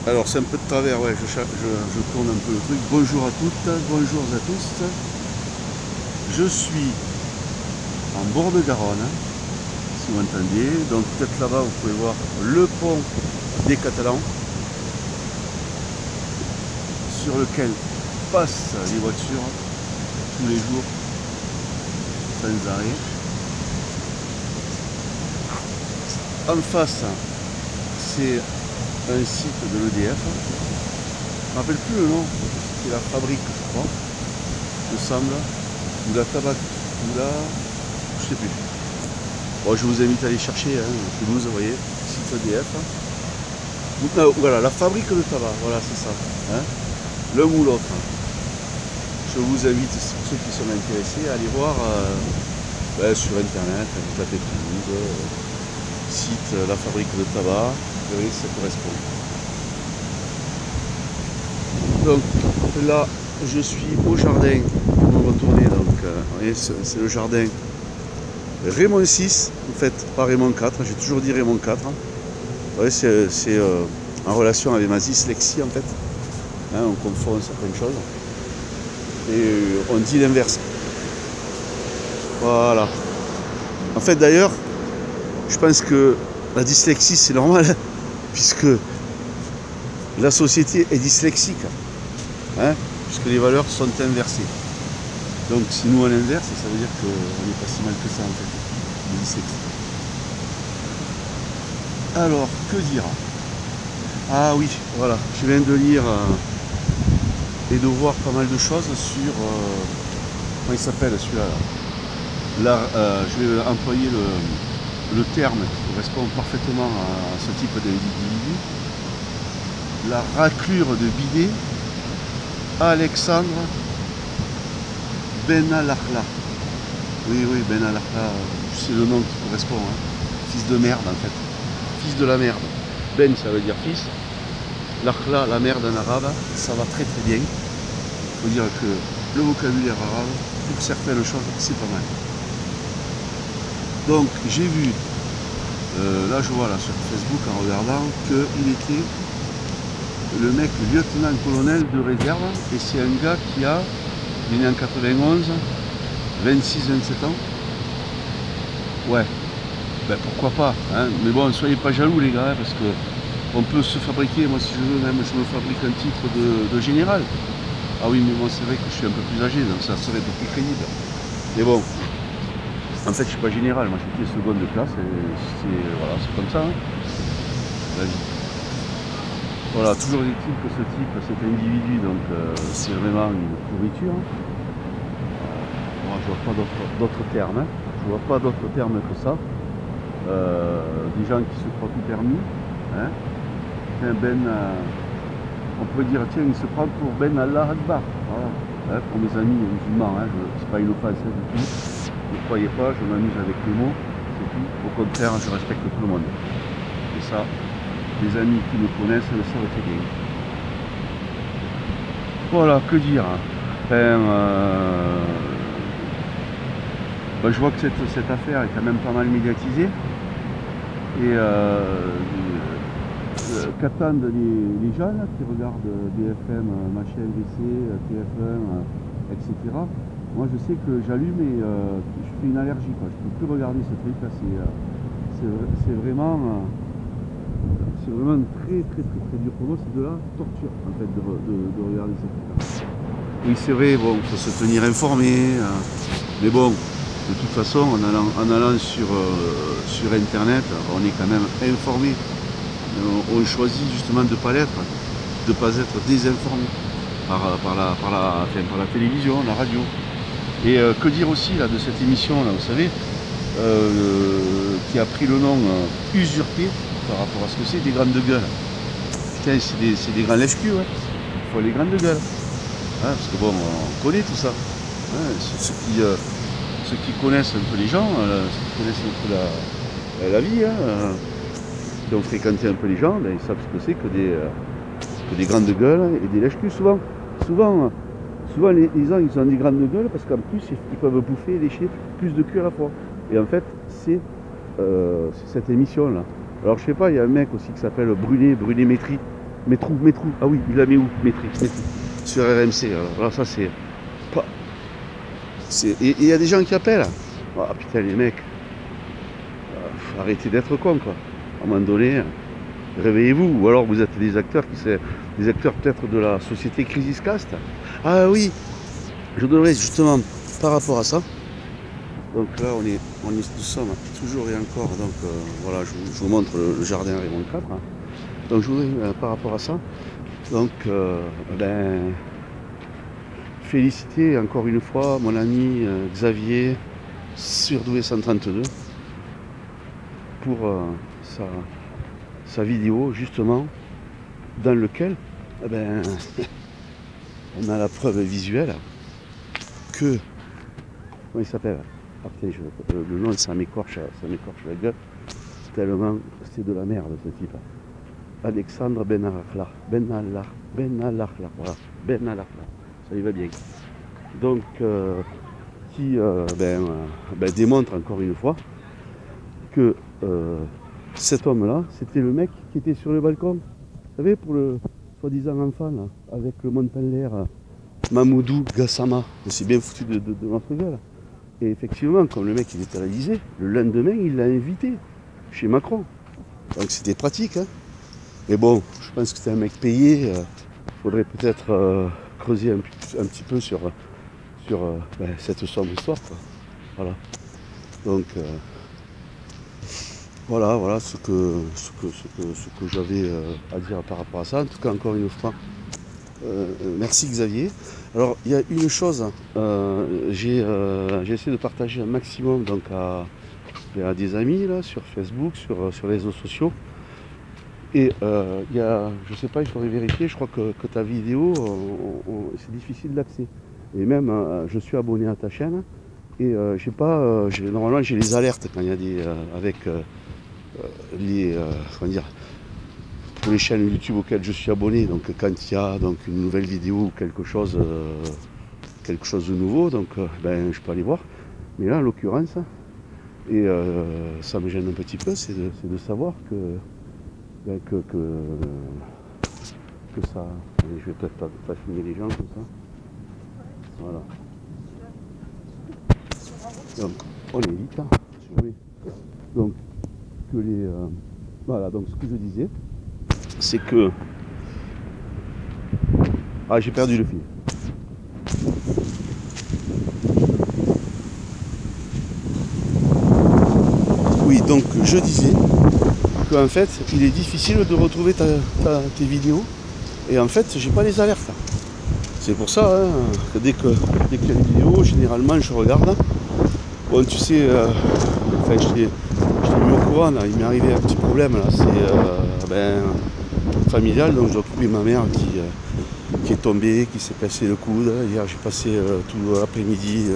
Alors c'est un peu de travers, ouais, je tourne un peu le truc. Bonjour à toutes, bonjour à tous. Je suis en bord de Garonne, hein, si vous m'entendez. Donc peut-être là-bas vous pouvez voir le pont des Catalans, sur lequel passent les voitures tous les jours, sans arrêt. En face, c'est un site de l'EDF. Je ne me rappelle plus le nom, c'est la fabrique, je crois, il me semble, ou la tabac, ou la... je sais plus. Bon, je vous invite à aller chercher, hein, Toulouse, vous voyez, site EDF. Donc, voilà, la fabrique de tabac, voilà, c'est ça. Hein, l'un ou l'autre. Je vous invite, pour ceux qui sont intéressés, à aller voir sur internet, vous tapez Toulouse, site la fabrique de tabac, vous voyez, ça correspond. Donc là, je suis au jardin pour me retourner. Donc, vous voyez, c'est le jardin Raymond VI, en fait, pas Raymond IV. J'ai toujours dit Raymond IV. Vous voyez, c'est en relation avec ma dyslexie, en fait. Hein, on confond certaines choses. Et on dit l'inverse. Voilà. En fait, d'ailleurs, je pense que la dyslexie, c'est normal, puisque la société est dyslexique, hein, puisque les valeurs sont inversées. Donc si nous on inverse, ça veut dire qu'on n'est pas si mal que ça en fait, la dyslexie. Alors, que dire? Ah oui, voilà, je viens de lire et de voir pas mal de choses sur... comment il s'appelle celui-là? Je vais employer le terme qui correspond parfaitement à ce type d'individu. La raclure de bidet, Alexandre Benalakla. Oui, Benalakla, c'est le nom qui correspond. Hein. Fils de merde en fait. Fils de la merde. Ben, ça veut dire fils. L'Akhla, la merde en arabe, ça va très très bien. Il faut dire que le vocabulaire arabe, pour certaines choses, c'est pas mal. Donc j'ai vu, là je vois là sur Facebook en regardant, qu'il était le mec lieutenant-colonel de réserve, et c'est un gars qui a, il est né en 91, 26-27 ans. Ouais, ben pourquoi pas, hein. Mais bon, soyez pas jaloux les gars, hein, parce que on peut se fabriquer, moi si je veux même, je me fabrique un titre de général. Ah oui, mais moi c'est vrai que je suis un peu plus âgé, donc ça serait beaucoup plus crédible. Mais bon, en fait je suis pas général, moi je suis seconde de classe, et voilà, c'est comme ça, hein, la vie. Voilà, toujours est-il que ce type, cet individu, donc c'est vraiment une pourriture. Moi je vois pas d'autres termes, hein. Je vois pas d'autres termes que ça. Des gens qui se croient tout permis, hein. On peut dire, tiens, il se prend pour Ben Allah Akbar. Voilà. Hein, pour mes amis musulmans, hein, c'est pas une offense du tout. Ne croyez pas, je m'amuse avec les mots, c'est tout. Au contraire, je respecte tout le monde. Et ça, les amis qui me connaissent le savent très bien. Voilà, que dire. Enfin, ben, je vois que cette affaire est quand même pas mal médiatisée. Et qu'attendent les jeunes qui regardent BFM, machin, VC, TF1, etc. Moi je sais que j'allume et je fais une allergie, quoi. Je ne peux plus regarder ce truc là, c'est vraiment très dur pour moi, c'est de la torture en fait de regarder ce truc là. Oui c'est vrai, bon, il faut se tenir informé, mais bon, de toute façon en allant sur internet, on est quand même informé. On choisit justement de ne pas l'être, de ne pas être désinformé par la télévision, la radio. Et que dire aussi là, de cette émission, là, vous savez, qui a pris le nom usurpé par rapport à ce que c'est, des grandes gueules. Putain, c'est des grands lèche-cul, ouais. Il faut les grandes gueules. Hein, parce que bon, on connaît tout ça. Hein, ceux qui connaissent un peu les gens, ceux qui connaissent un peu la vie, hein, qui ont fréquenté un peu les gens, ben, ils savent ce que c'est que des grandes gueules et des lèche-culs. Souvent les gens ils ont des grandes gueules parce qu'en plus ils peuvent bouffer et lécher plus de cul à la fois. Et en fait c'est cette émission là. Alors je sais pas, il y a un mec aussi qui s'appelle Brunet Métry. Métro. Ah oui, il la met où? Métri. Sur RMC. Alors là, ça c'est. Et il y a des gens qui appellent. Ah putain, les mecs. Arrêtez d'être cons, quoi. À un moment donné, réveillez-vous. Ou alors vous êtes des acteurs des acteurs peut-être de la société Crisiscast. Ah oui, je devrais justement par rapport à ça. Donc là, nous sommes toujours et encore. Donc voilà, je vous montre le jardin Raymond IV. Hein. Donc je voudrais par rapport à ça. Donc féliciter encore une fois mon ami Xavier Surdoué 132 pour sa vidéo justement dans lequel on a la preuve visuelle que comment il s'appelle? Ah putain, le nom ça m'écorche la gueule tellement c'est de la merde ce type. Alexandre Benallah, voilà, Benallah, ça y va bien. Donc qui démontre encore une fois que cet homme-là, c'était le mec qui était sur le balcon, vous savez, pour le soi-disant enfant, là, avec le montagnard Mamoudou Gassama. Il s'est bien foutu de notre gueule. Et effectivement, comme le mec il était réalisé, le lendemain, il l'a invité chez Macron. Donc c'était pratique. Hein. Mais bon, je pense que c'est un mec payé. Il faudrait peut-être creuser un petit peu sur cette sombre histoire. Quoi. Voilà. Donc voilà ce que j'avais à dire par rapport à ça. En tout cas, encore une fois, merci Xavier. Alors il y a une chose, j'ai essayé de partager un maximum donc à des amis là, sur Facebook, sur les réseaux sociaux. Et il y a, je sais pas, il faudrait vérifier, je crois que ta vidéo, c'est difficile d'accès. Et même, je suis abonné à ta chaîne et normalement j'ai les alertes quand il y a des comment dire, pour les chaînes YouTube auxquelles je suis abonné. Donc quand il y a donc une nouvelle vidéo ou quelque chose de nouveau, donc je peux aller voir. Mais là, en l'occurrence, et ça me gêne un petit peu, c'est de savoir que ça. Je vais peut-être pas filmer les gens comme ça. Voilà. Donc on évite. Oui. Donc que les. Voilà, donc ce que je disais, c'est que. Ah, j'ai perdu le fil. Oui, donc je disais qu'en fait, il est difficile de retrouver tes vidéos. Et en fait, j'ai pas les alertes. C'est pour ça hein, que dès qu'il y a une vidéo, généralement je regarde. Bon, tu sais, je t'ai mis au courant, là, il m'est arrivé un petit problème, là, c'est familial, donc j'ai occupé ma mère qui est tombée, qui s'est cassé le coude. Hier, j'ai passé tout l'après-midi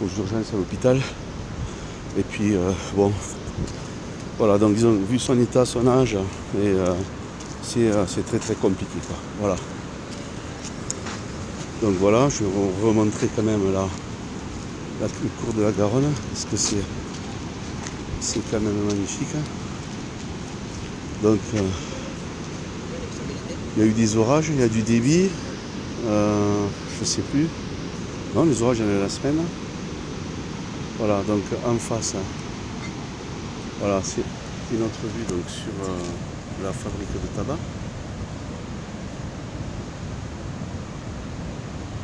aux urgences à l'hôpital. Et puis, bon, voilà, donc ils ont vu son état, son âge, et c'est très très compliqué, quoi. Voilà. Donc voilà, je vais vous remontrer quand même le cours de la Garonne, parce que c'est quand même magnifique. Donc il y a eu des orages, il y a du débit, je sais plus. Non, les orages, il y en a la semaine. Voilà, donc en face, voilà, c'est notre vue donc, sur la fabrique de tabac.